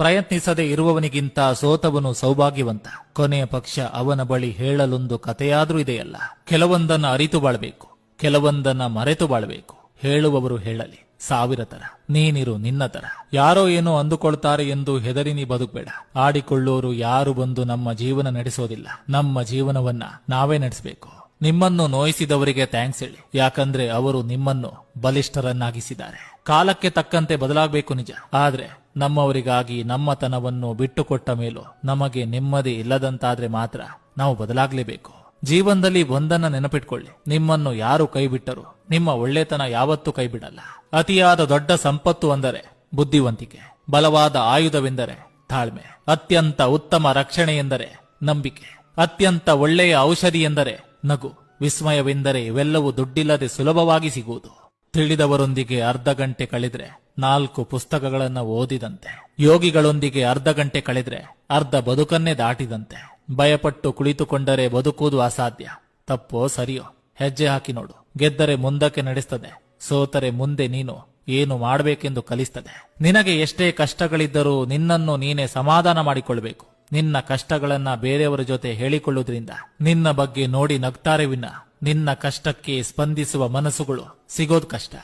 ಪ್ರಯತ್ನಿಸದೆ ಇರುವವನಿಗಿಂತ ಸೋತವನು ಸೌಭಾಗ್ಯವಂತ. ಕೊನೆಯ ಪಕ್ಷ ಅವನ ಬಳಿ ಹೇಳಲೊಂದು ಕಥೆಯಾದ್ರೂ ಇದೆಯಲ್ಲ. ಕೆಲವೊಂದನ್ನ ಅರಿತು ಬಾಳ್ಬೇಕು, ಕೆಲವೊಂದನ್ನ ಮರೆತು ಬಾಳ್ಬೇಕು. ಹೇಳುವವರು ಹೇಳಲಿ, 1000 ತರ, ನೀನಿರು ನಿನ್ನ ತರ. ಯಾರೋ ಏನೋ ಅಂದುಕೊಳ್ತಾರೆ ಎಂದು ಹೆದರಿ ನೀ ಬದುಕಬೇಡ. ಆಡಿಕೊಳ್ಳೋರು ಯಾರು ಬಂದು ನಮ್ಮ ಜೀವನ ನಡೆಸೋದಿಲ್ಲ. ನಮ್ಮ ಜೀವನವನ್ನ ನಾವೇ ನಡೆಸಬೇಕು. ನಿಮ್ಮನ್ನು ನೋಯಿಸಿದವರಿಗೆ ಥ್ಯಾಂಕ್ಸ್ ಹೇಳಿ, ಯಾಕಂದ್ರೆ ಅವರು ನಿಮ್ಮನ್ನು ಬಲಿಷ್ಠರನ್ನಾಗಿಸಿದ್ದಾರೆ. ಕಾಲಕ್ಕೆ ತಕ್ಕಂತೆ ಬದಲಾಗಬೇಕು ನಿಜ, ಆದ್ರೆ ನಮ್ಮವರಿಗಾಗಿ ನಮ್ಮತನವನ್ನು ಬಿಟ್ಟುಕೊಟ್ಟ ಮೇಲೂ ನಮಗೆ ನೆಮ್ಮದಿ ಇಲ್ಲದಂತಾದ್ರೆ ಮಾತ್ರ ನಾವು ಬದಲಾಗಲೇಬೇಕು. ಜೀವನದಲ್ಲಿ ಒಂದನ್ನ ನೆನಪಿಟ್ಕೊಳ್ಳಿ, ನಿಮ್ಮನ್ನು ಯಾರು ಕೈ ಬಿಟ್ಟರು ನಿಮ್ಮ ಒಳ್ಳೆತನ ಯಾವತ್ತೂ ಕೈ ಬಿಡಲ್ಲ. ಅತಿಯಾದ ದೊಡ್ಡ ಸಂಪತ್ತು ಅಂದರೆ ಬುದ್ಧಿವಂತಿಕೆ, ಬಲವಾದ ಆಯುಧವೆಂದರೆ ತಾಳ್ಮೆ, ಅತ್ಯಂತ ಉತ್ತಮ ರಕ್ಷಣೆ ಎಂದರೆ ನಂಬಿಕೆ, ಅತ್ಯಂತ ಒಳ್ಳೆಯ ಔಷಧಿ ಎಂದರೆ ನಗು, ವಿಸ್ಮಯವೆಂದರೆ ಇವೆಲ್ಲವೂ ದುಡ್ಡಿಲ್ಲದೆ ಸುಲಭವಾಗಿ ಸಿಗುವುದು. ತಿಳಿದವರೊಂದಿಗೆ ಅರ್ಧ ಗಂಟೆ ಕಳೆದ್ರೆ 4 ಪುಸ್ತಕಗಳನ್ನ ಓದಿದಂತೆ. ಯೋಗಿಗಳೊಂದಿಗೆ ಅರ್ಧ ಗಂಟೆ ಕಳೆದ್ರೆ ಅರ್ಧ ಬದುಕನ್ನೇ ದಾಟಿದಂತೆ. ಭಯಪಟ್ಟು ಕುಳಿತುಕೊಂಡರೆ ಬದುಕುವುದು ಅಸಾಧ್ಯ. ತಪ್ಪೋ ಸರಿಯೋ ಹೆಜ್ಜೆ ಹಾಕಿ ನೋಡು. ಗೆದ್ದರೆ ಮುಂದಕ್ಕೆ ನಡೆಸ್ತದೆ, ಸೋತರೆ ಮುಂದೆ ನೀನು ಏನು ಮಾಡಬೇಕೆಂದು ಕಲಿಸ್ತದೆ. ನಿನಗೆ ಎಷ್ಟೇ ಕಷ್ಟಗಳಿದ್ದರೂ ನಿನ್ನನ್ನು ನೀನೇ ಸಮಾಧಾನ ಮಾಡಿಕೊಳ್ಬೇಕು. ನಿನ್ನ ಕಷ್ಟಗಳನ್ನ ಬೇರೆಯವರ ಜೊತೆ ಹೇಳಿಕೊಳ್ಳುವುದರಿಂದ ನಿನ್ನ ಬಗ್ಗೆ ನೋಡಿ ನಗ್ತಾರೆ ವಿನ ನಿನ್ನ ಕಷ್ಟಕ್ಕೆ ಸ್ಪಂದಿಸುವ ಮನಸ್ಸುಗಳು ಸಿಗೋದು ಕಷ್ಟ.